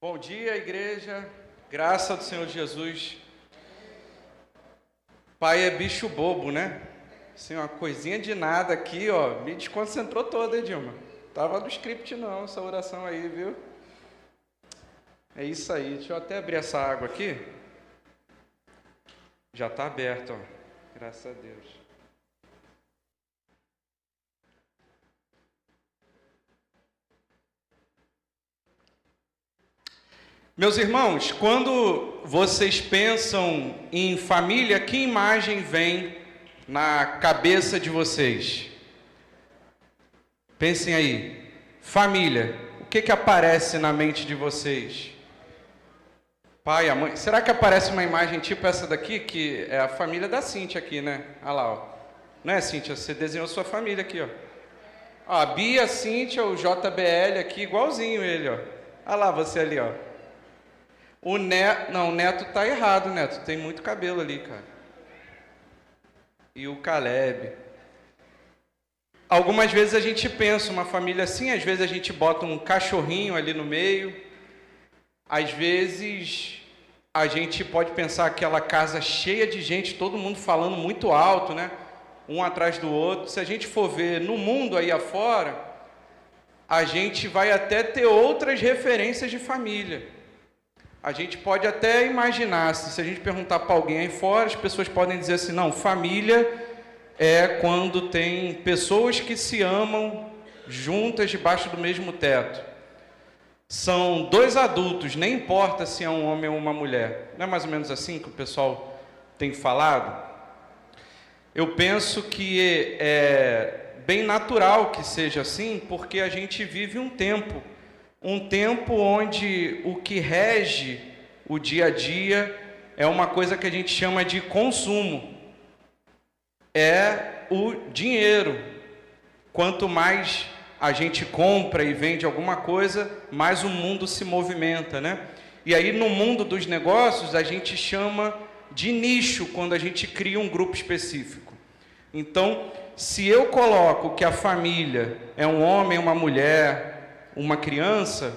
Bom dia, igreja. Graça do Senhor Jesus. Pai é bicho bobo, né? Assim, uma coisinha de nada aqui, ó. Me desconcentrou toda, hein, Dilma? Tava no script não, essa oração aí, viu? É isso aí. Deixa eu até abrir essa água aqui. Já está aberto, ó. Graças a Deus. Meus irmãos, quando vocês pensam em família, que imagem vem na cabeça de vocês? Pensem aí. Família, o que aparece na mente de vocês? Pai, a mãe. Será que aparece uma imagem tipo essa daqui, que é a família da Cíntia aqui, né? Olha lá, ó. Não é, Cíntia? Você desenhou sua família aqui, ó. Ó, a Bia, a Cíntia, o JBL aqui, igualzinho ele, ó. Olha lá você ali, ó. O Neto, não, o Neto tá errado, Neto, tem muito cabelo ali, cara. E o Caleb. Algumas vezes a gente pensa uma família assim, às vezes a gente bota um cachorrinho ali no meio. Às vezes a gente pode pensar aquela casa cheia de gente, todo mundo falando muito alto, né? Um atrás do outro. Se a gente for ver no mundo aí afora, a gente vai até ter outras referências de família. A gente pode até imaginar, se a gente perguntar para alguém aí fora, as pessoas podem dizer assim, não, família é quando tem pessoas que se amam juntas debaixo do mesmo teto. São dois adultos, nem importa se é um homem ou uma mulher. Não é mais ou menos assim que o pessoal tem falado? Eu penso que é bem natural que seja assim, porque a gente vive um tempo onde o que rege o dia a dia é uma coisa que a gente chama de consumo. É o dinheiro. Quanto mais a gente compra e vende alguma coisa, mais o mundo se movimenta, né? E aí no mundo dos negócios a gente chama de nicho quando a gente cria um grupo específico. Então, se eu coloco que a família é um homem, uma mulher, uma criança,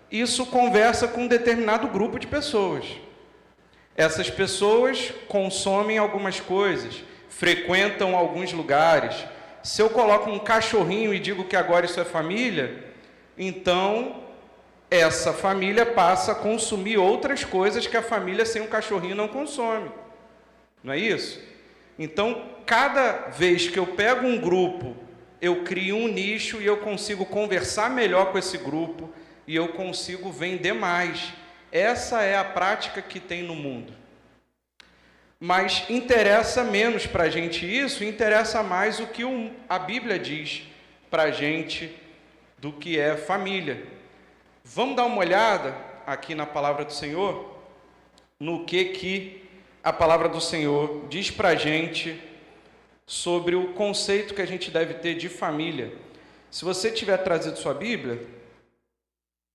isso conversa com um determinado grupo de pessoas. Essas pessoas consomem algumas coisas, frequentam alguns lugares. Se eu coloco um cachorrinho e digo que agora isso é família, então essa família passa a consumir outras coisas que a família sem um cachorrinho não consome. Não é isso? Então, cada vez que eu pego um grupo, eu crio um nicho e eu consigo conversar melhor com esse grupo e eu consigo vender mais. Essa é a prática que tem no mundo. Mas interessa menos para a gente isso, interessa mais o que a Bíblia diz para a gente do que é família. Vamos dar uma olhada aqui na palavra do Senhor, no que a palavra do Senhor diz para a gente sobre o conceito que a gente deve ter de família. Se você tiver trazido sua Bíblia,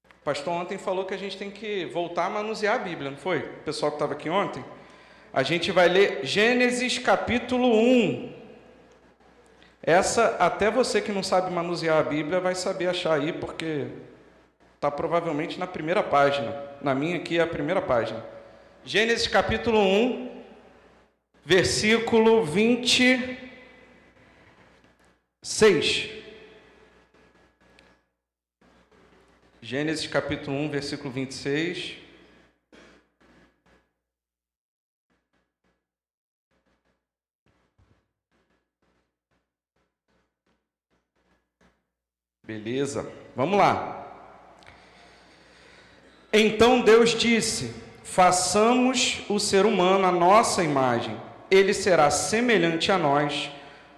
o pastor ontem falou que a gente tem que voltar a manusear a Bíblia, não foi? O pessoal que estava aqui ontem. A gente vai ler Gênesis capítulo 1. Essa, até você que não sabe manusear a Bíblia, vai saber achar aí, porque está provavelmente na primeira página. Na minha aqui é a primeira página. Gênesis capítulo 1, versículo 26. Gênesis capítulo 1, versículo 26. Beleza, vamos lá. Então Deus disse: façamos o ser humano à nossa imagem. Ele será semelhante a nós,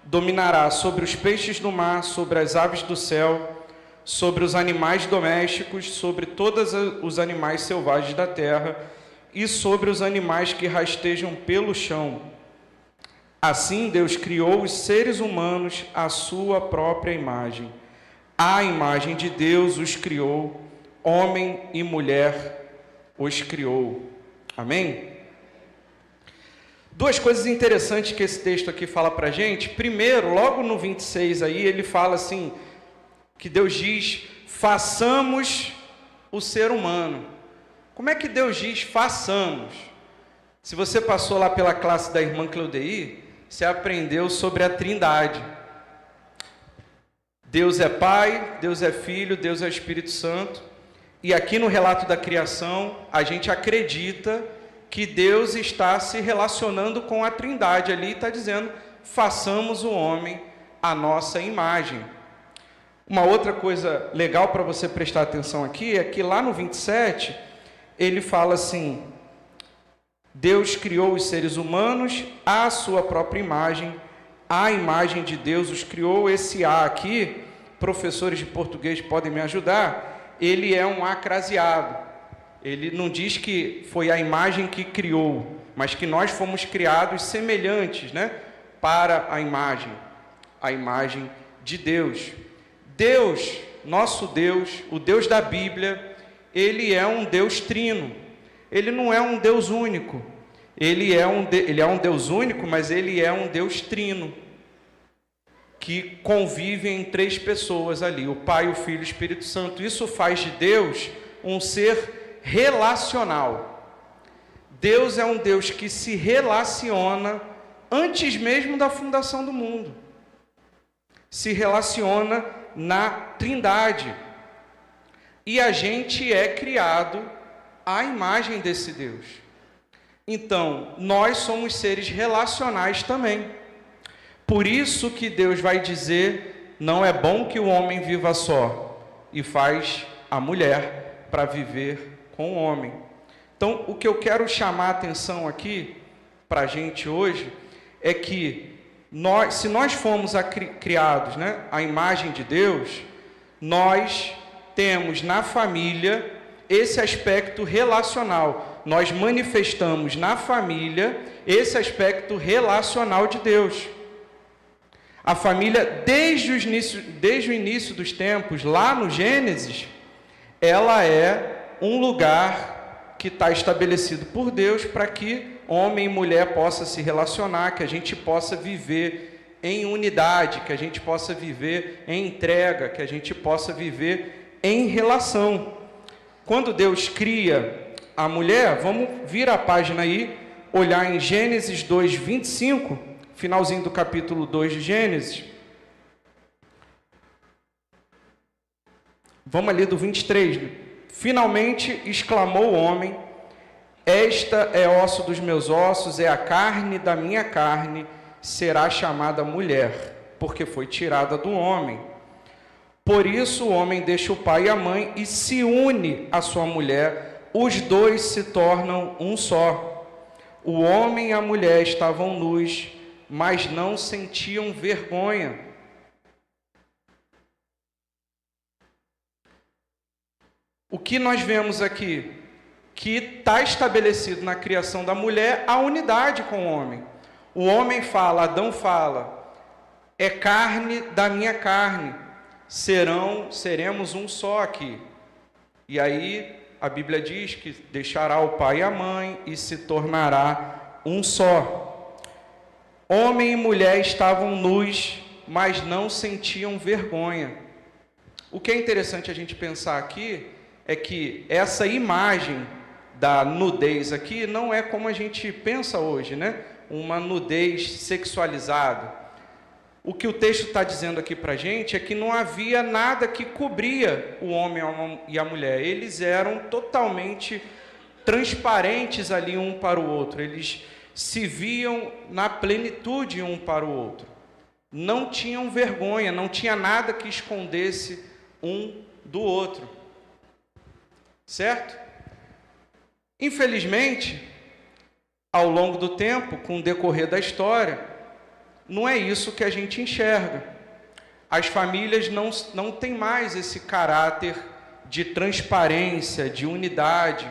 dominará sobre os peixes do mar, sobre as aves do céu, sobre os animais domésticos, sobre todos os animais selvagens da terra e sobre os animais que rastejam pelo chão. Assim Deus criou os seres humanos à sua própria imagem. À imagem de Deus os criou, homem e mulher os criou. Amém? Duas coisas interessantes que esse texto aqui fala para a gente. Primeiro, logo no 26 aí, ele fala assim, que Deus diz, façamos o ser humano. Como é que Deus diz façamos? Se você passou lá pela classe da irmã Cleudei, você aprendeu sobre a Trindade. Deus é Pai, Deus é Filho, Deus é Espírito Santo. E aqui no relato da criação, a gente acredita que Deus está se relacionando com a Trindade ali, está dizendo, façamos o homem à nossa imagem. Uma outra coisa legal para você prestar atenção aqui, é que lá no 27, ele fala assim, Deus criou os seres humanos à sua própria imagem, a imagem de Deus os criou. Esse A aqui, professores de português podem me ajudar, ele é um acraseado. Ele não diz que foi a imagem que criou, mas que nós fomos criados semelhantes, né, para a imagem de Deus. Deus, nosso Deus, o Deus da Bíblia, ele é um Deus trino. Ele não é um Deus único. Ele é um Deus único, mas ele é um Deus trino, que convive em 3 pessoas ali, o Pai, o Filho e o Espírito Santo. Isso faz de Deus um ser relacional. Deus é um Deus que se relaciona antes mesmo da fundação do mundo. Se relaciona na Trindade. E a gente é criado à imagem desse Deus. Então, nós somos seres relacionais também. Por isso que Deus vai dizer, não é bom que o homem viva só, e faz a mulher para viver com o homem. Então, o que eu quero chamar a atenção aqui, para a gente hoje, é que se nós fomos criados, né, à imagem de Deus, nós temos na família esse aspecto relacional. Nós manifestamos na família esse aspecto relacional de Deus. A família, desde o início dos tempos, lá no Gênesis, ela é um lugar que está estabelecido por Deus para que homem e mulher possam se relacionar, que a gente possa viver em unidade, que a gente possa viver em entrega, que a gente possa viver em relação. Quando Deus cria a mulher, vamos vir a página aí, olhar em Gênesis 2, 25, finalzinho do capítulo 2 de Gênesis. Vamos ali do 23. Finalmente exclamou o homem, esta é osso dos meus ossos, é a carne da minha carne, será chamada mulher, porque foi tirada do homem. Por isso o homem deixa o pai e a mãe e se une à sua mulher, os dois se tornam um só. O homem e a mulher estavam nus, mas não sentiam vergonha. O que nós vemos aqui? Que está estabelecido na criação da mulher a unidade com o homem. O homem fala, Adão fala, é carne da minha carne, seremos um só aqui. E aí a Bíblia diz que deixará o pai e a mãe e se tornará um só. Homem e mulher estavam nus, mas não sentiam vergonha. O que é interessante a gente pensar aqui é que essa imagem da nudez aqui não é como a gente pensa hoje, né? Uma nudez sexualizada. O que o texto está dizendo aqui para a gente é que não havia nada que cobria o homem e a mulher. Eles eram totalmente transparentes ali um para o outro. Eles se viam na plenitude um para o outro. Não tinham vergonha, não tinha nada que escondesse um do outro. Certo? Infelizmente, ao longo do tempo, com o decorrer da história, não é isso que a gente enxerga. As famílias não têm mais esse caráter de transparência, de unidade.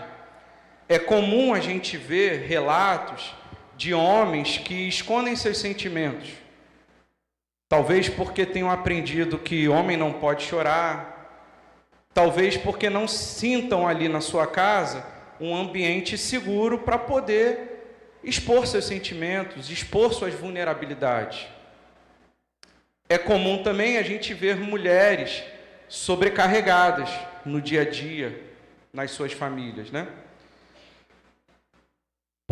É comum a gente ver relatos de homens que escondem seus sentimentos. Talvez porque tenham aprendido que homem não pode chorar. Talvez porque não sintam ali na sua casa um ambiente seguro para poder expor seus sentimentos, expor suas vulnerabilidades. É comum também a gente ver mulheres sobrecarregadas no dia a dia, nas suas famílias, né?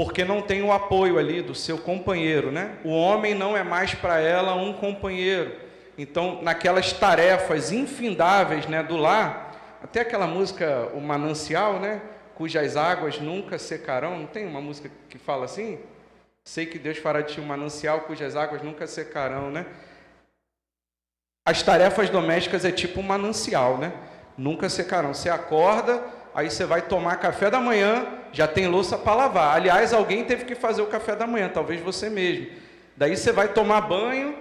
porque não tem o apoio ali do seu companheiro, né? O homem não é mais para ela um companheiro. Então, naquelas tarefas infindáveis, né, do lar, até aquela música, O Manancial, né, cujas águas nunca secarão, não tem uma música que fala assim? Sei que Deus fará de ti um manancial cujas águas nunca secarão, né? As tarefas domésticas é tipo um manancial, né? Nunca secarão. Você acorda, aí você vai tomar café da manhã, já tem louça para lavar. Aliás, alguém teve que fazer o café da manhã, talvez você mesmo. Daí você vai tomar banho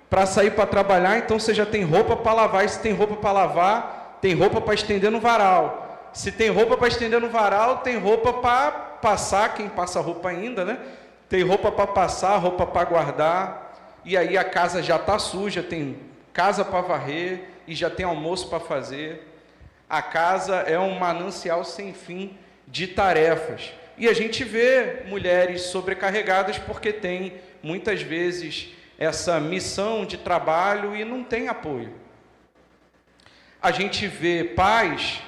para sair para trabalhar, então você já tem roupa para lavar. E se tem roupa para lavar, tem roupa para estender no varal. Se tem roupa para estender no varal, tem roupa para passar, quem passa roupa ainda, né? Tem roupa para passar, roupa para guardar. E aí a casa já está suja, tem casa para varrer e já tem almoço para fazer. A casa é um manancial sem fim de tarefas. E a gente vê mulheres sobrecarregadas porque tem, muitas vezes, essa missão de trabalho e não tem apoio. A gente vê pais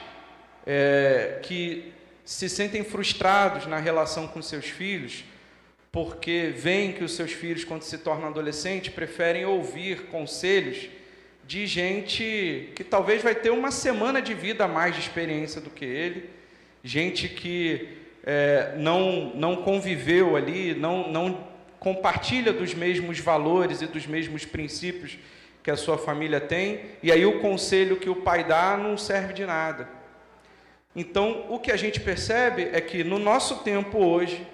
que se sentem frustrados na relação com seus filhos, porque veem que os seus filhos, quando se tornam adolescentes, preferem ouvir conselhos de gente que talvez vai ter uma semana de vida a mais de experiência do que ele, gente que não conviveu ali, não compartilha dos mesmos valores e dos mesmos princípios que a sua família tem, e aí o conselho que o pai dá não serve de nada. Então, o que a gente percebe é que no nosso tempo hoje,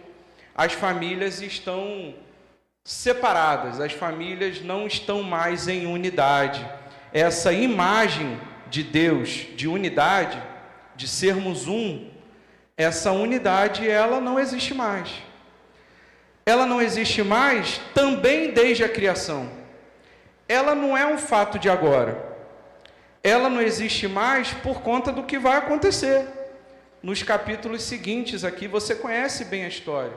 as famílias estão separadas, as famílias não estão mais em unidade. Essa imagem de Deus, de unidade, de sermos um, essa unidade, ela não existe mais. Ela não existe mais também desde a criação. Ela não é um fato de agora. Ela não existe mais por conta do que vai acontecer. Nos capítulos seguintes aqui, você conhece bem a história.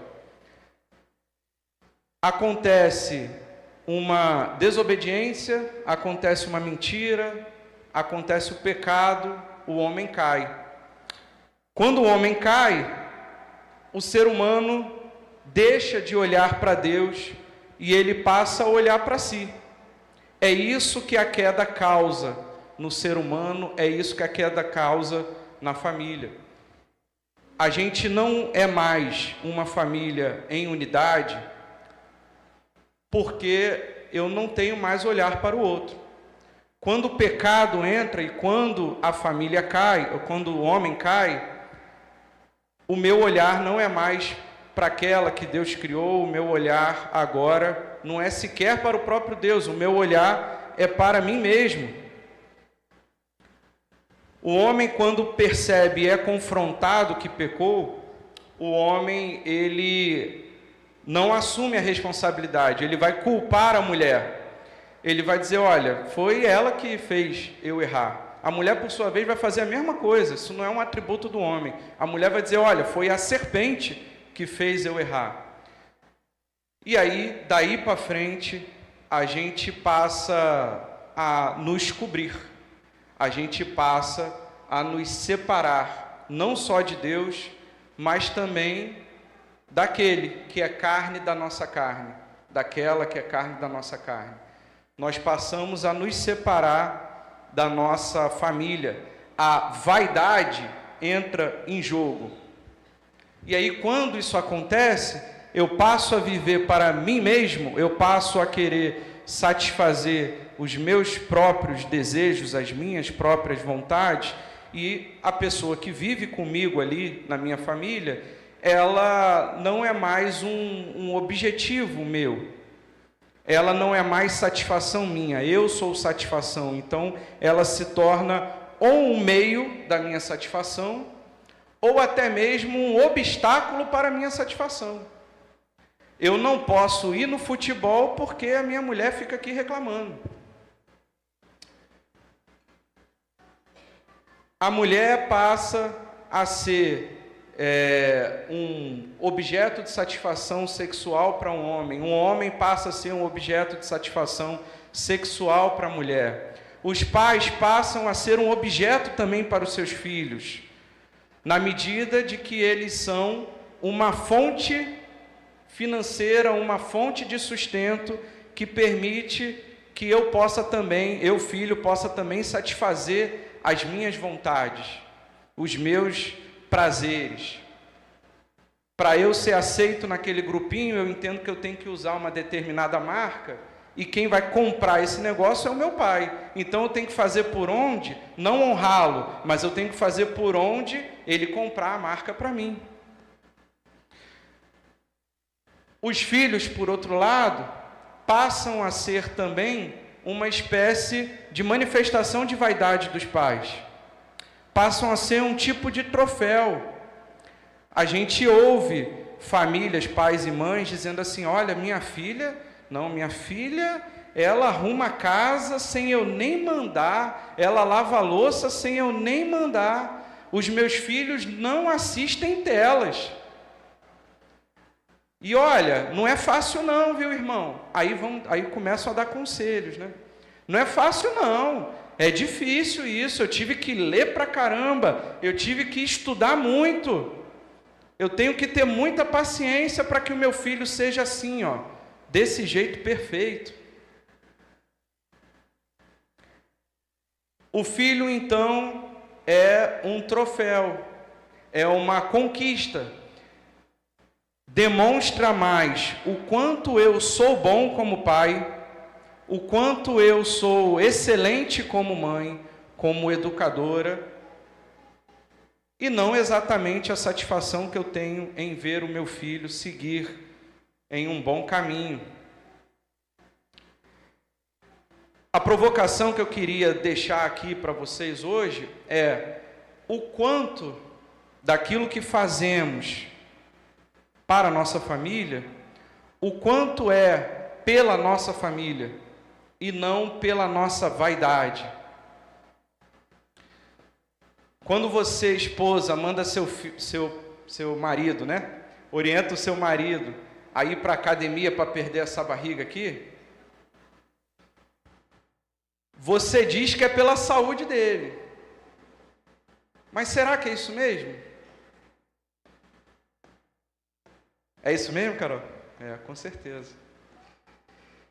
Acontece uma desobediência, acontece uma mentira, acontece o pecado, o homem cai. Quando o homem cai, o ser humano deixa de olhar para Deus e ele passa a olhar para si. É isso que a queda causa no ser humano, é isso que a queda causa na família. A gente não é mais uma família em unidade, porque eu não tenho mais olhar para o outro. Quando o pecado entra e quando a família cai, ou quando o homem cai, o meu olhar não é mais para aquela que Deus criou, o meu olhar agora não é sequer para o próprio Deus, o meu olhar é para mim mesmo. O homem, quando percebe e é confrontado que pecou, o homem, ele não assume a responsabilidade, ele vai culpar a mulher. Ele vai dizer, olha, foi ela que fez eu errar. A mulher, por sua vez, vai fazer a mesma coisa, isso não é um atributo do homem. A mulher vai dizer, olha, foi a serpente que fez eu errar. E aí, daí para frente, a gente passa a nos cobrir. A gente passa a nos separar, não só de Deus, mas também daquele que é carne da nossa carne, daquela que é carne da nossa carne. Nós passamos a nos separar da nossa família. A vaidade entra em jogo. E aí, quando isso acontece, eu passo a viver para mim mesmo, eu passo a querer satisfazer os meus próprios desejos, as minhas próprias vontades, e a pessoa que vive comigo ali na minha família, ela não é mais um objetivo meu, ela não é mais satisfação minha, eu sou satisfação. Então ela se torna ou um meio da minha satisfação, ou até mesmo um obstáculo para a minha satisfação. Eu não posso ir no futebol porque a minha mulher fica aqui reclamando. A mulher passa a ser um objeto de satisfação sexual para um homem passa a ser um objeto de satisfação sexual para a mulher. Os pais passam a ser um objeto também para os seus filhos, na medida de que eles são uma fonte financeira, uma fonte de sustento que permite que eu possa também, eu filho, possa também satisfazer as minhas vontades, os meus prazeres. Para eu ser aceito naquele grupinho, eu entendo que eu tenho que usar uma determinada marca, e quem vai comprar esse negócio é o meu pai. Então eu tenho que fazer por onde, não honrá-lo, mas eu tenho que fazer por onde ele comprar a marca para mim. Os filhos, por outro lado, passam a ser também uma espécie de manifestação de vaidade dos pais. Passam a ser um tipo de troféu. A gente ouve famílias, pais e mães, dizendo assim: olha, minha filha, ela arruma a casa sem eu nem mandar, ela lava a louça sem eu nem mandar, os meus filhos não assistem telas. E olha, não é fácil não, viu, irmão? Aí começam a dar conselhos, né? Não é fácil não, é difícil isso, eu tive que ler pra caramba, eu tive que estudar muito, eu tenho que ter muita paciência para que o meu filho seja assim, ó, desse jeito perfeito. O filho, então, é um troféu, é uma conquista. Demonstra mais o quanto eu sou bom como pai, o quanto eu sou excelente como mãe, como educadora, e não exatamente a satisfação que eu tenho em ver o meu filho seguir em um bom caminho. A provocação que eu queria deixar aqui para vocês hoje é o quanto daquilo que fazemos para a nossa família, o quanto é pela nossa família e não pela nossa vaidade. Quando você, esposa, manda seu marido, né? Orienta o seu marido a ir para a academia para perder essa barriga aqui, você diz que é pela saúde dele. Mas será que é isso mesmo? É isso mesmo, Carol? É, com certeza.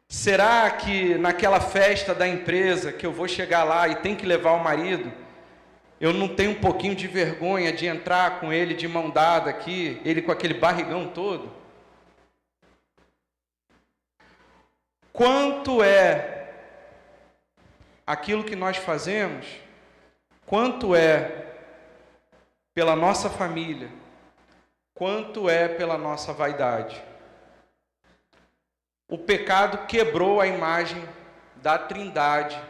Será que naquela festa da empresa que eu vou chegar lá e tem que levar o marido, eu não tenho um pouquinho de vergonha de entrar com ele de mão dada aqui, ele com aquele barrigão todo? Quanto é aquilo que nós fazemos, quanto é pela nossa família, quanto é pela nossa vaidade. O pecado quebrou a imagem da Trindade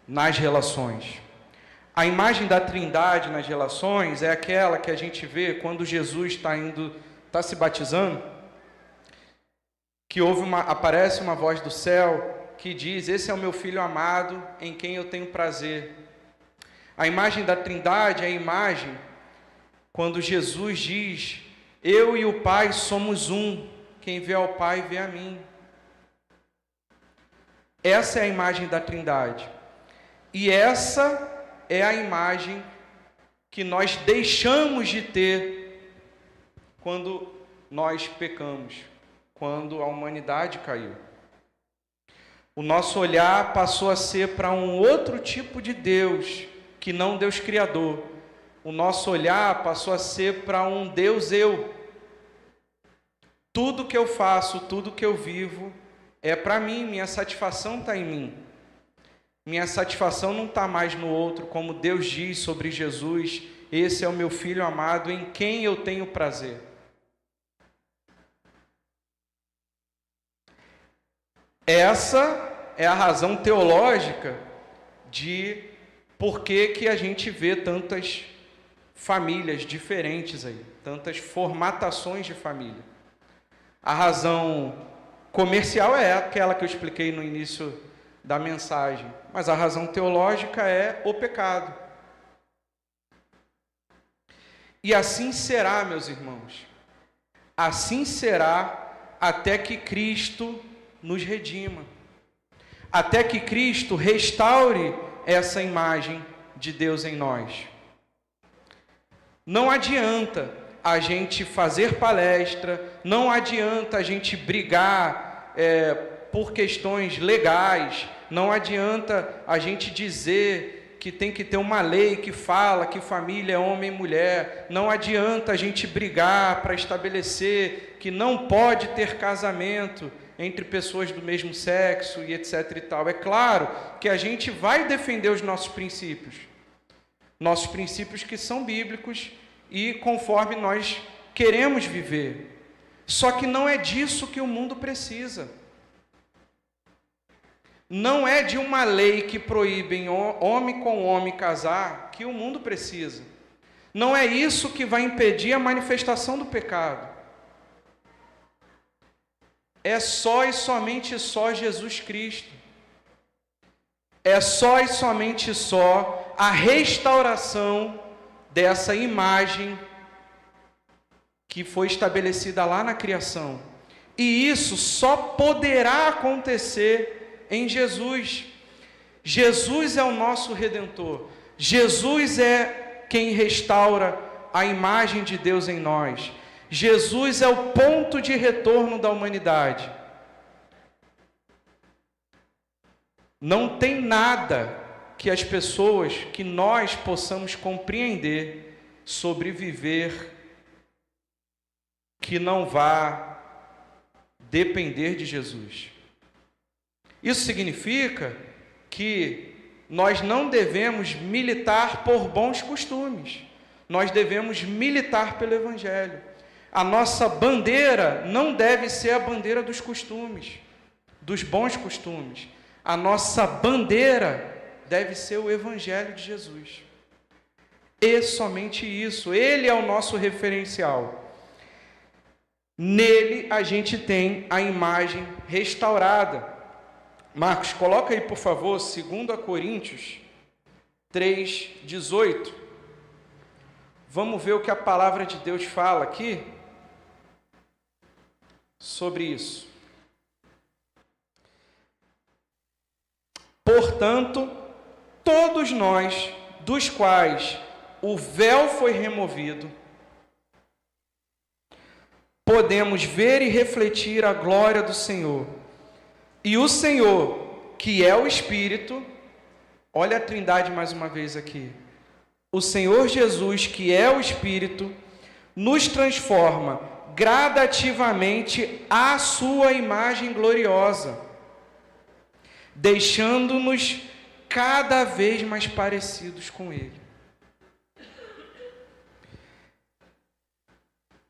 nas relações. A imagem da Trindade nas relações é aquela que a gente vê quando Jesus está se batizando, que aparece uma voz do céu que diz: esse é o meu filho amado, em quem eu tenho prazer. A imagem da Trindade é a imagem quando Jesus diz: eu e o Pai somos um, quem vê ao Pai vê a mim. Essa é a imagem da Trindade. E essa é a imagem que nós deixamos de ter quando nós pecamos, quando a humanidade caiu. O nosso olhar passou a ser para um outro tipo de Deus, que não Deus Criador. O nosso olhar passou a ser para um Deus eu. Tudo que eu faço, tudo que eu vivo é para mim, minha satisfação está em mim. Minha satisfação não está mais no outro, como Deus diz sobre Jesus: esse é o meu filho amado, em quem eu tenho prazer. Essa é a razão teológica de por que a gente vê tantas famílias diferentes aí, tantas formatações de família. A razão comercial é aquela que eu expliquei no início da mensagem, mas a razão teológica é o pecado. E assim será, meus irmãos, assim será até que Cristo nos redima, até que Cristo restaure essa imagem de Deus em nós. Não adianta a gente fazer palestra, não adianta a gente brigar por questões legais, não adianta a gente dizer que tem que ter uma lei que fala que família é homem e mulher, não adianta a gente brigar para estabelecer que não pode ter casamento entre pessoas do mesmo sexo e etc e tal. É claro que a gente vai defender os nossos princípios que são bíblicos e conforme nós queremos viver. Só que não é disso que o mundo precisa. Não é de uma lei que proíbe homem com homem casar que o mundo precisa. Não é isso que vai impedir a manifestação do pecado. É só e somente só Jesus Cristo. É só e somente só a restauração dessa imagem que foi estabelecida lá na criação. E isso só poderá acontecer em Jesus. Jesus é o nosso Redentor. Jesus é quem restaura a imagem de Deus em nós. Jesus é o ponto de retorno da humanidade. Não tem nada que as pessoas, que nós possamos compreender sobre viver que não vá depender de Jesus. Isso significa que nós não devemos militar por bons costumes. Nós devemos militar pelo Evangelho. A nossa bandeira não deve ser a bandeira dos costumes, dos bons costumes. A nossa bandeira deve ser o Evangelho de Jesus. E somente isso. Ele é o nosso referencial. Nele a gente tem a imagem restaurada. Marcos, coloca aí, por favor, 2 Coríntios 3:18. Vamos ver o que a palavra de Deus fala aqui sobre isso. Portanto, todos nós, dos quais o véu foi removido, podemos ver e refletir a glória do Senhor. E o Senhor, que é o Espírito, olha a Trindade mais uma vez aqui. O Senhor Jesus, que é o Espírito, nos transforma gradativamente à sua imagem gloriosa, deixando-nos cada vez mais parecidos com Ele.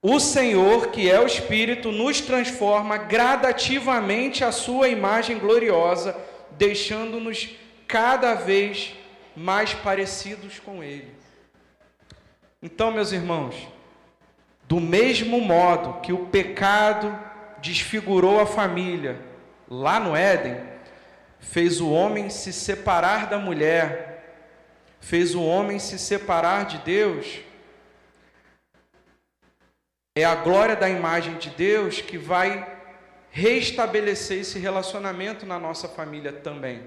O Senhor, que é o Espírito, nos transforma gradativamente à sua imagem gloriosa, deixando-nos cada vez mais parecidos com Ele. Então, meus irmãos, do mesmo modo que o pecado desfigurou a família lá no Éden, fez o homem se separar da mulher, fez o homem se separar de Deus, é a glória da imagem de Deus que vai restabelecer esse relacionamento na nossa família também.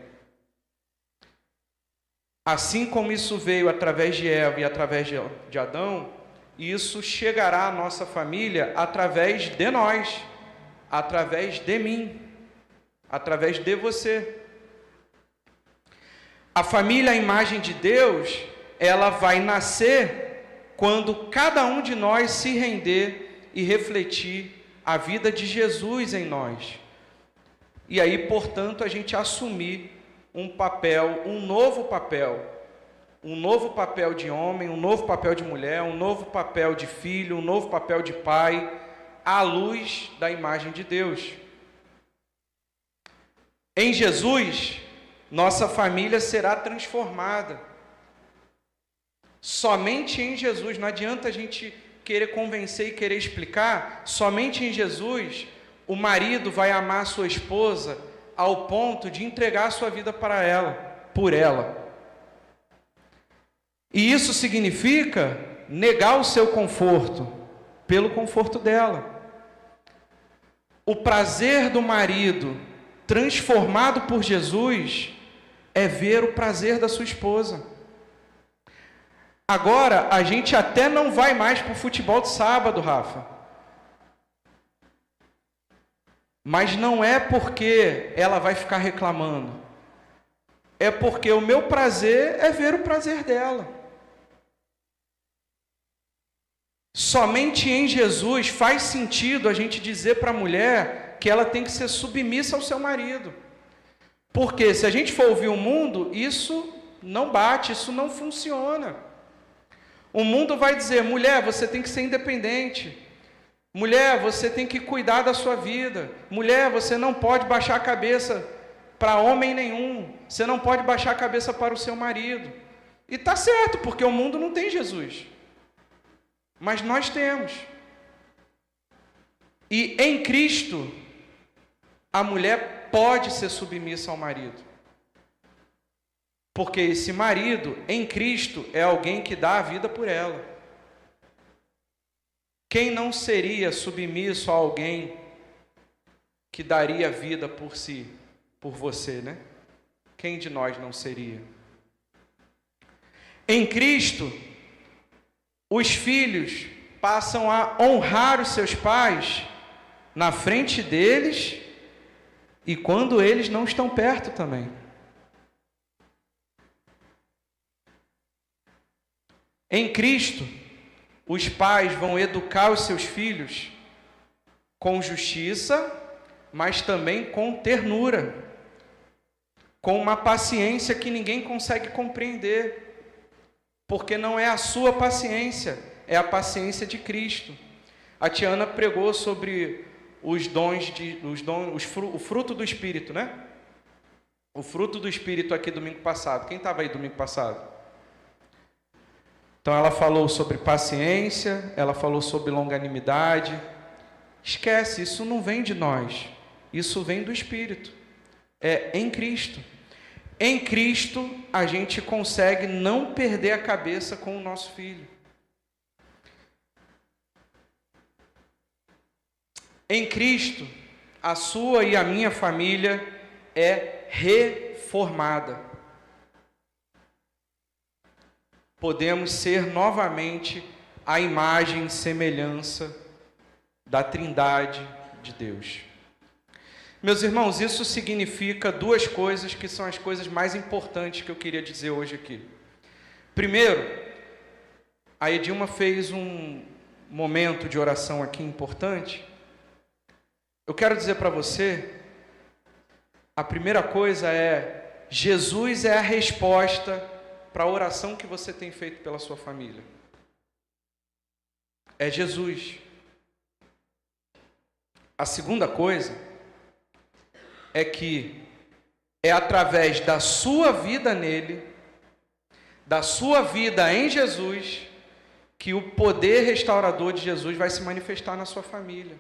Assim como isso veio através de Eva e através de Adão, isso chegará à nossa família através de nós, através de mim, através de você. A família, a imagem de Deus, ela vai nascer quando cada um de nós se render e refletir a vida de Jesus em nós. E aí, portanto, a gente assumir um papel, um novo papel de homem, um novo papel de mulher, um novo papel de filho, um novo papel de pai, à luz da imagem de Deus. Em Jesus, nossa família será transformada. Somente em Jesus, não adianta a gente querer convencer e querer explicar, somente em Jesus o marido vai amar sua esposa ao ponto de entregar a sua vida para ela, por ela. E isso significa negar o seu conforto pelo conforto dela. O prazer do marido transformado por Jesus é ver o prazer da sua esposa. Agora, a gente até não vai mais para o futebol de sábado, Rafa. Mas não é porque ela vai ficar reclamando. É porque o meu prazer é ver o prazer dela. Somente em Jesus faz sentido a gente dizer para a mulher que ela tem que ser submissa ao seu marido. Porque se a gente for ouvir o mundo, isso não bate, isso não funciona. O mundo vai dizer: mulher, você tem que ser independente. Mulher, você tem que cuidar da sua vida. Mulher, você não pode baixar a cabeça para homem nenhum. Você não pode baixar a cabeça para o seu marido. E está certo, porque o mundo não tem Jesus. Mas nós temos. E em Cristo, a mulher pode ser submissa ao marido. Porque esse marido, em Cristo, é alguém que dá a vida por ela. Quem não seria submisso a alguém que daria a vida por si, por você, né? Quem de nós não seria? Em Cristo, os filhos passam a honrar os seus pais na frente deles e quando eles não estão perto também. Em Cristo, os pais vão educar os seus filhos com justiça, mas também com ternura, com uma paciência que ninguém consegue compreender, porque não é a sua paciência, é a paciência de Cristo. A Tiana pregou sobre os dons, o fruto do Espírito, né? O fruto do Espírito aqui domingo passado. Quem estava aí domingo passado? Então ela falou sobre paciência, ela falou sobre longanimidade. Esquece, isso não vem de nós, isso vem do Espírito. É em Cristo. Em Cristo a gente consegue não perder a cabeça com o nosso filho. Em Cristo, a sua e a minha família é reformada. Podemos ser novamente a imagem e semelhança da Trindade de Deus. Meus irmãos, isso significa duas coisas que são as coisas mais importantes que eu queria dizer hoje aqui. Primeiro, a Edilma fez um momento de oração aqui importante. Eu quero dizer para você, a primeira coisa é: Jesus é a resposta para a oração que você tem feito pela sua família. É Jesus. A segunda coisa é que é através da sua vida nele, da sua vida em Jesus, que o poder restaurador de Jesus vai se manifestar na sua família.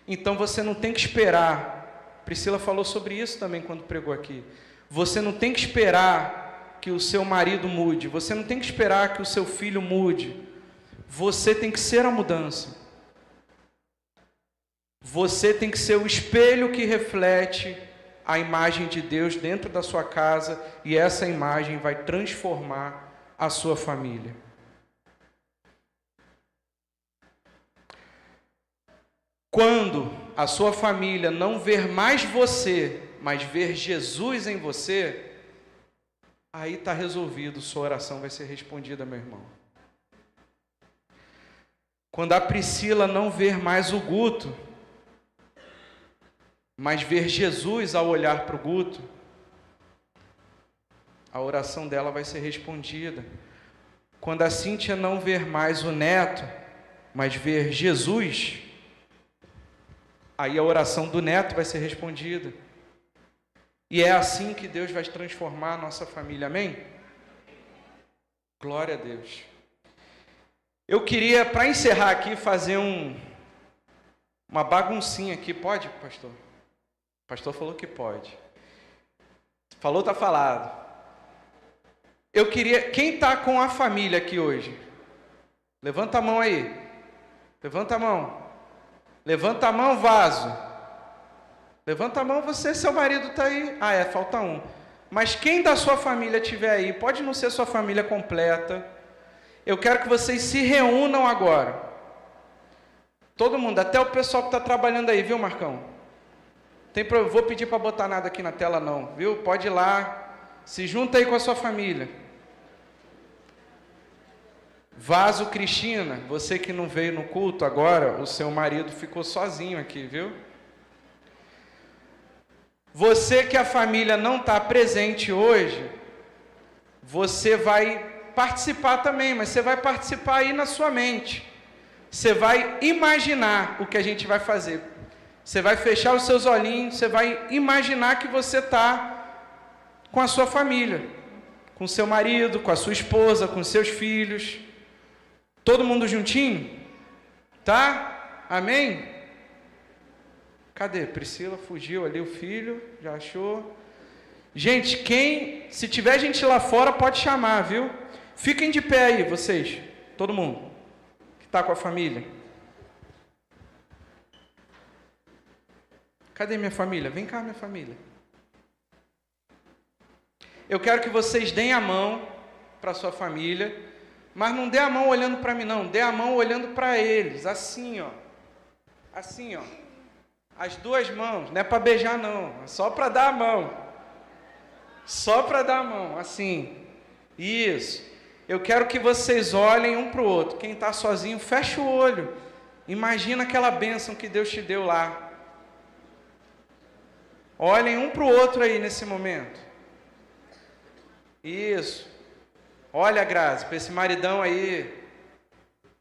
Então você não tem que esperar. Priscila falou sobre isso também quando pregou aqui. Você não tem que esperar que o seu marido mude, você não tem que esperar que o seu filho mude, você tem que ser a mudança. Você tem que ser o espelho que reflete a imagem de Deus dentro da sua casa, e essa imagem vai transformar a sua família. Quando a sua família não ver mais você, mas ver Jesus em você, aí está resolvido, sua oração vai ser respondida, meu irmão. Quando a Priscila não ver mais o Guto, mas ver Jesus ao olhar para o Guto, a oração dela vai ser respondida. Quando a Cíntia não ver mais o neto, mas ver Jesus, aí a oração do neto vai ser respondida. E é assim que Deus vai transformar a nossa família, amém? Glória a Deus. Eu queria, para encerrar aqui, fazer uma baguncinha aqui. Pode, pastor? O pastor falou que pode. Falou, está falado. Eu queria, quem está com a família aqui hoje? Levanta a mão aí. Levanta a mão. Levanta a mão, vaso. Levanta a mão, você, seu marido está aí. Ah, falta um. Mas quem da sua família estiver aí, pode não ser sua família completa, Eu quero que vocês se reúnam agora. Todo mundo, até o pessoal que está trabalhando aí, viu, Marcão? Vou pedir para botar nada aqui na tela não, viu? Pode ir lá, se junta aí com a sua família. Vaso Cristina, você que não veio no culto agora, o seu marido ficou sozinho aqui, viu? Você que a família não está presente hoje, você vai participar também, mas você vai participar aí na sua mente. Você vai imaginar o que a gente vai fazer. Você vai fechar os seus olhinhos, você vai imaginar que você está com a sua família, com seu marido, com a sua esposa, com seus filhos. Todo mundo juntinho? Tá? Amém? Cadê? Priscila fugiu ali, o filho, já achou. Gente, se tiver gente lá fora, pode chamar, viu? Fiquem de pé aí, vocês, todo mundo que está com a família. Cadê minha família? Vem cá, minha família. Eu quero que vocês deem a mão para a sua família, mas não dê a mão olhando para mim, não. Dê a mão olhando para eles, assim, ó. Assim, ó. As duas mãos, não é para beijar, não. É só para dar a mão. Só para dar a mão, assim. Isso. Eu quero que vocês olhem um para o outro. Quem está sozinho, fecha o olho. Imagina aquela bênção que Deus te deu lá. Olhem um para o outro aí nesse momento. Isso. Olha, Grazi, para esse maridão aí.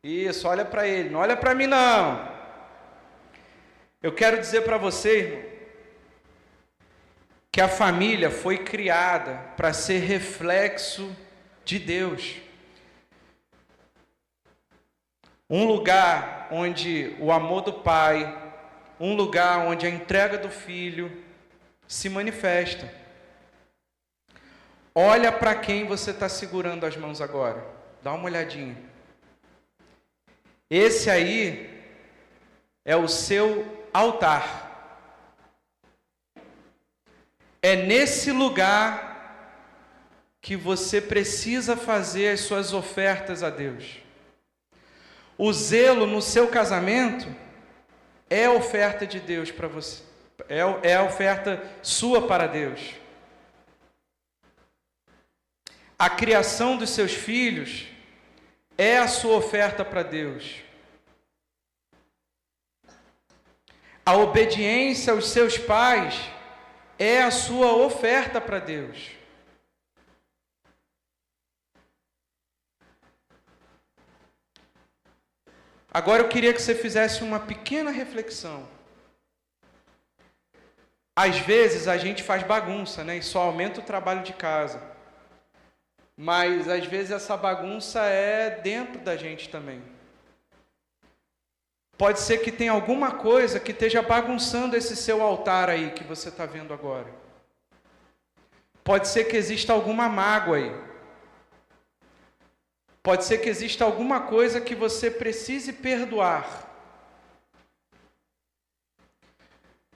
Isso, olha para ele. Não olha para mim, não. Eu quero dizer para você, irmão, que a família foi criada para ser reflexo de Deus. Um lugar onde o amor do Pai, um lugar onde a entrega do Filho se manifesta. Olha para quem você está segurando as mãos agora. Dá uma olhadinha. Esse aí é o seu altar. É nesse lugar que você precisa fazer as suas ofertas a Deus. O zelo no seu casamento é a oferta de Deus para você. É a oferta sua para Deus. A criação dos seus filhos é a sua oferta para Deus. A obediência aos seus pais é a sua oferta para Deus. Agora eu queria que você fizesse uma pequena reflexão. Às vezes a gente faz bagunça, né? E só aumenta o trabalho de casa. Mas às vezes essa bagunça é dentro da gente também. Pode ser que tenha alguma coisa que esteja bagunçando esse seu altar aí que você está vendo agora. Pode ser que exista alguma mágoa aí. Pode ser que exista alguma coisa que você precise perdoar.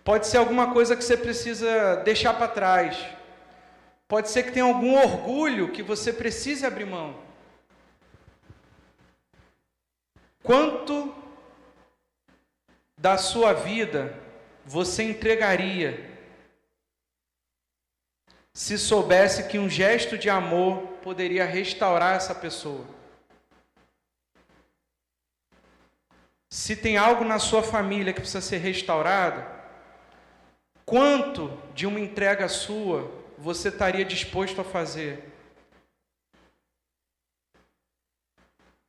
Pode ser alguma coisa que você precisa deixar para trás. Pode ser que tenha algum orgulho que você precise abrir mão. Quanto da sua vida você entregaria se soubesse que um gesto de amor poderia restaurar essa pessoa? Se tem algo na sua família que precisa ser restaurado, quanto de uma entrega sua você estaria disposto a fazer?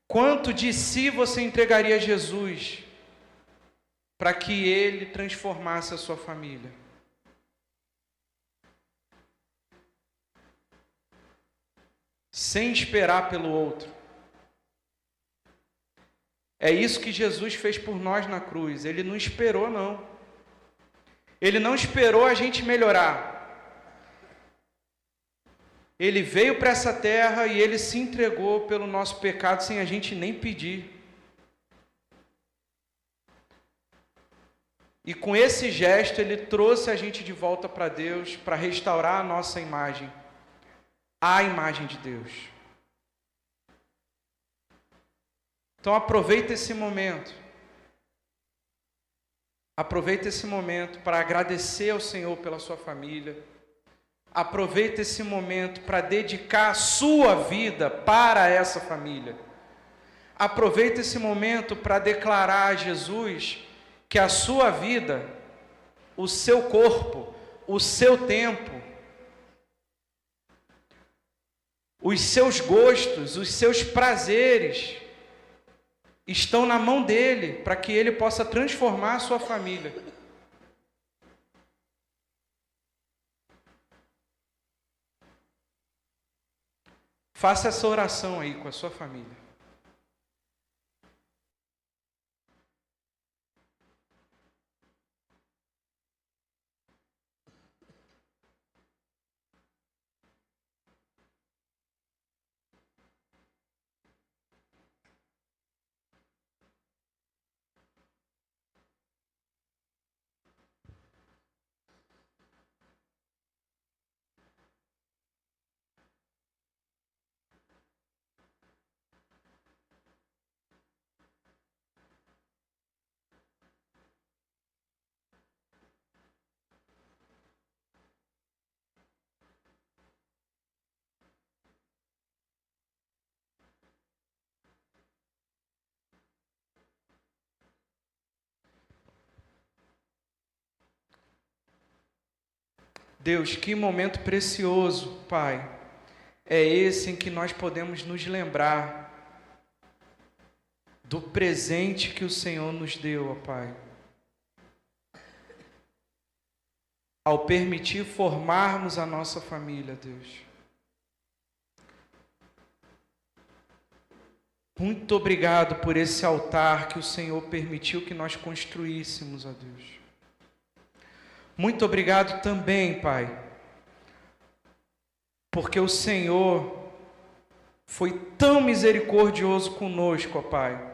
Quanto de si você entregaria a Jesus para que Ele transformasse a sua família? Sem esperar pelo outro. É isso que Jesus fez por nós na cruz. Ele não esperou, não. Ele não esperou a gente melhorar. Ele veio para essa terra e Ele se entregou pelo nosso pecado sem a gente nem pedir. E com esse gesto Ele trouxe a gente de volta para Deus, para restaurar a nossa imagem, a imagem de Deus. Então aproveita esse momento. Aproveita esse momento para agradecer ao Senhor pela sua família. Aproveita esse momento para dedicar a sua vida para essa família. Aproveita esse momento para declarar a Jesus que a sua vida, o seu corpo, o seu tempo, os seus gostos, os seus prazeres estão na mão dele, para que ele possa transformar a sua família. Faça essa oração aí com a sua família. Deus, que momento precioso, Pai, é esse em que nós podemos nos lembrar do presente que o Senhor nos deu, ó Pai. Ao permitir formarmos a nossa família, Deus. Muito obrigado por esse altar que o Senhor permitiu que nós construíssemos, ó Deus. Muito obrigado também, Pai, porque o Senhor foi tão misericordioso conosco, ó Pai,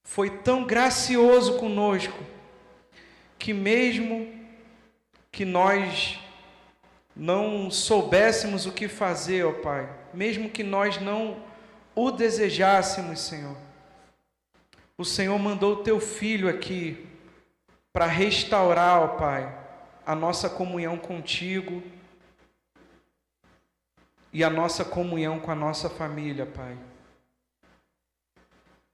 foi tão gracioso conosco, que mesmo que nós não soubéssemos o que fazer, ó Pai, mesmo que nós não o desejássemos, Senhor, o Senhor mandou o Teu Filho aqui, para restaurar, ó Pai, a nossa comunhão contigo e a nossa comunhão com a nossa família, Pai.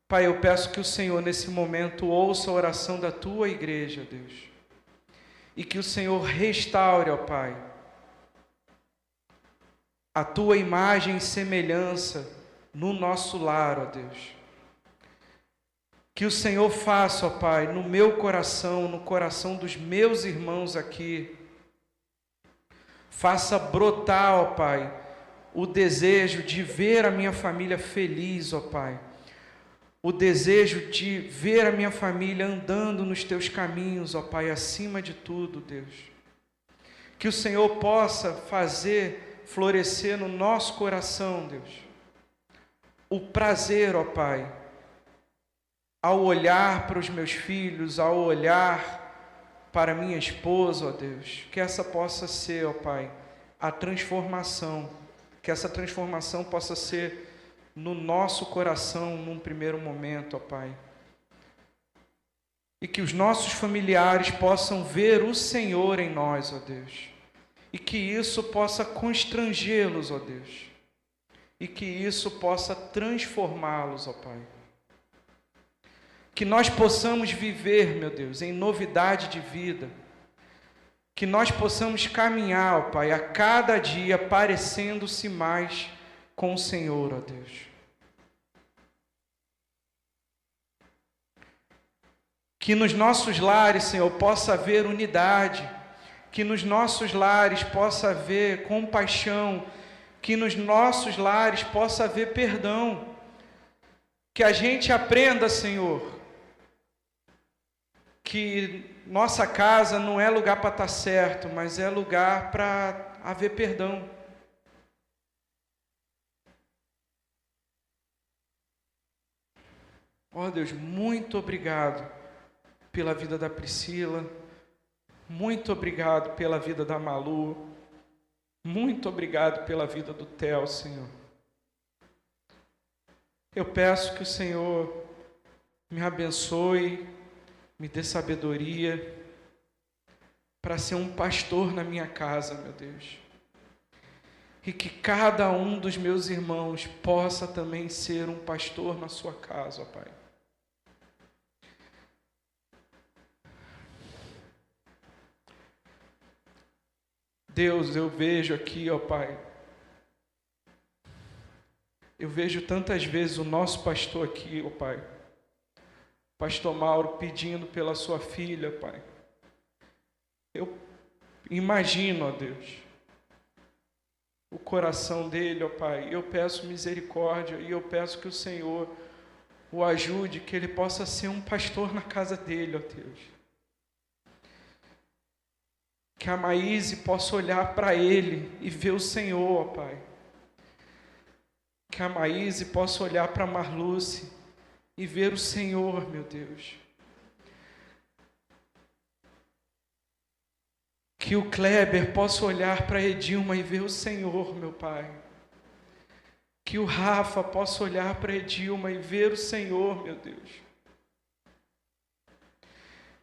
Pai, eu peço que o Senhor nesse momento ouça a oração da Tua igreja, Deus, e que o Senhor restaure, ó Pai, a Tua imagem e semelhança no nosso lar, ó Deus. Que o Senhor faça, ó Pai, no meu coração, no coração dos meus irmãos aqui, faça brotar, ó Pai, o desejo de ver a minha família feliz, ó Pai, o desejo de ver a minha família andando nos Teus caminhos, ó Pai, acima de tudo, Deus. Que o Senhor possa fazer florescer no nosso coração, Deus, o prazer, ó Pai, ao olhar para os meus filhos, ao olhar para minha esposa, ó Deus, que essa possa ser, ó Pai, a transformação, que essa transformação possa ser no nosso coração num primeiro momento, ó Pai. E que os nossos familiares possam ver o Senhor em nós, ó Deus, e que isso possa constrangê-los, ó Deus, e que isso possa transformá-los, ó Pai. Que nós possamos viver, meu Deus, em novidade de vida. Que nós possamos caminhar, ó Pai, a cada dia parecendo-se mais com o Senhor, ó Deus. Que nos nossos lares, Senhor, possa haver unidade. Que nos nossos lares possa haver compaixão. Que nos nossos lares possa haver perdão. Que a gente aprenda, Senhor, que nossa casa não é lugar para estar certo, mas é lugar para haver perdão. Ó Deus, muito obrigado pela vida da Priscila, muito obrigado pela vida da Malu, muito obrigado pela vida do Theo, Senhor. Eu peço que o Senhor me abençoe, me dê sabedoria para ser um pastor na minha casa, meu Deus. E que cada um dos meus irmãos possa também ser um pastor na sua casa, ó Pai. Deus, eu vejo aqui, ó Pai, eu vejo tantas vezes o nosso pastor aqui, ó Pai, Pastor Mauro, pedindo pela sua filha, Pai. Eu imagino, ó Deus, o coração dele, ó Pai. Eu peço misericórdia e eu peço que o Senhor o ajude, que ele possa ser um pastor na casa dele, ó Deus. Que a Maíse possa olhar para ele e ver o Senhor, ó Pai. Que a Maíse possa olhar para a Marluce e ver o Senhor, meu Deus. Que o Kleber possa olhar para a Edilma e ver o Senhor, meu Pai. Que o Rafa possa olhar para a Edilma e ver o Senhor, meu Deus.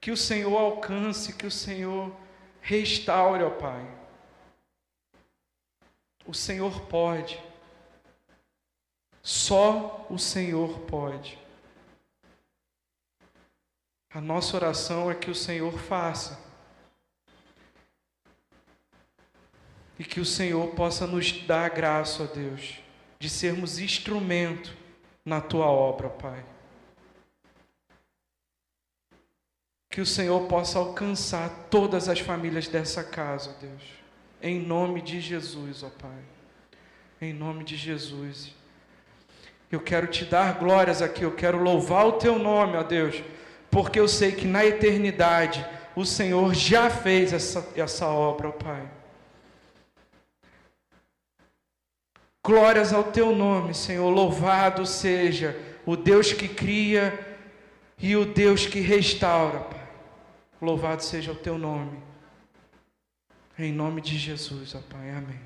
Que o Senhor alcance, que o Senhor restaure, ó Pai. O Senhor pode. Só o Senhor pode. A nossa oração é que o Senhor faça. E que o Senhor possa nos dar a graça, ó Deus, de sermos instrumento na Tua obra, Pai. Que o Senhor possa alcançar todas as famílias dessa casa, ó Deus. Em nome de Jesus, ó Pai. Em nome de Jesus. Eu quero Te dar glórias aqui, eu quero louvar o Teu nome, ó Deus, porque eu sei que na eternidade o Senhor já fez essa obra, ó Pai. Glórias ao Teu nome, Senhor, louvado seja o Deus que cria e o Deus que restaura, Pai. Louvado seja o Teu nome, em nome de Jesus, ó Pai, amém.